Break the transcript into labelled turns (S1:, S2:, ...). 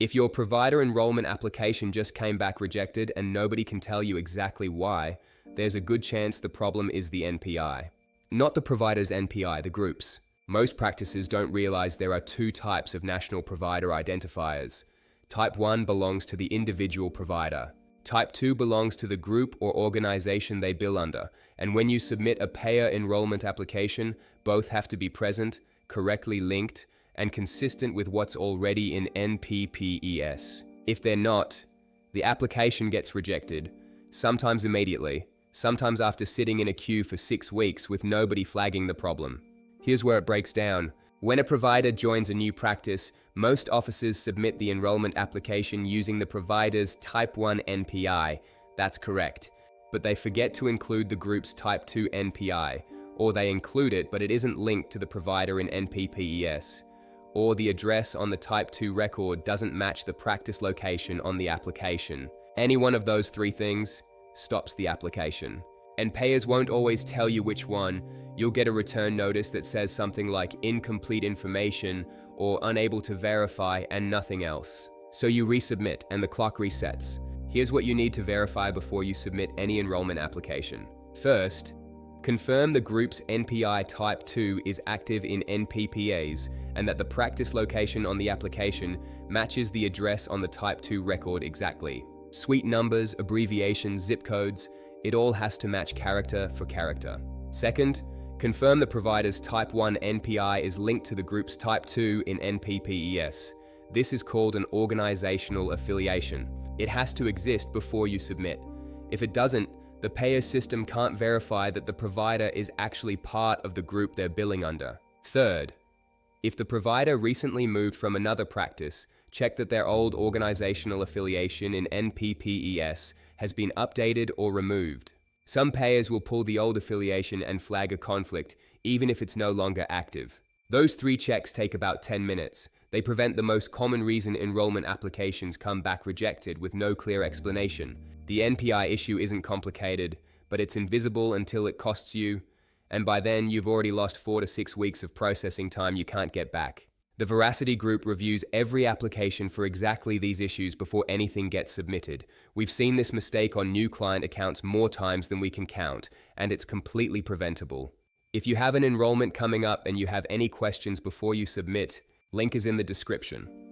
S1: If your provider enrollment application just came back rejected and nobody can tell you exactly why, there's a good chance the problem is the NPI. Not the provider's NPI, the group's. Most practices don't realize there are two types of national provider identifiers. Type 1 belongs to the individual provider. Type 2 belongs to the group or organization they bill under, and when you submit a payer enrollment application, both have to be present, correctly linked, and consistent with what's already in NPPES. If they're not, the application gets rejected, sometimes immediately, sometimes after sitting in a queue for 6 weeks with nobody flagging the problem. Here's where it breaks down. When a provider joins a new practice, most offices submit the enrollment application using the provider's Type 1 NPI. That's correct. But they forget to include the group's Type 2 NPI, or they include it but it isn't linked to the provider in NPPES. Or the address on the Type 2 record doesn't match the practice location on the application. Any one of those three things stops the application. And payers won't always tell you which one. You'll get a return notice that says something like incomplete information or unable to verify and nothing else. So you resubmit and the clock resets. Here's what you need to verify before you submit any enrollment application. First, confirm the group's NPI Type 2 is active in NPPES and that the practice location on the application matches the address on the Type 2 record exactly. Suite numbers, abbreviations, zip codes, it all has to match character for character. Second, confirm the provider's Type 1 NPI is linked to the group's Type 2 in NPPES. This is called an organizational affiliation. It has to exist before you submit. If it doesn't, the payer system can't verify that the provider is actually part of the group they're billing under. Third, if the provider recently moved from another practice, check that their old organizational affiliation in NPPES has been updated or removed. Some payers will pull the old affiliation and flag a conflict, even if it's no longer active. Those 3 checks take about 10 minutes. They prevent the most common reason enrollment applications come back rejected with no clear explanation. The NPI issue isn't complicated, but it's invisible until it costs you, and by then you've already lost 4 to 6 weeks of processing time you can't get back. The Veracity Group reviews every application for exactly these issues before anything gets submitted. We've seen this mistake on new client accounts more times than we can count, and it's completely preventable. If you have an enrollment coming up and you have any questions before you submit, link is in the description.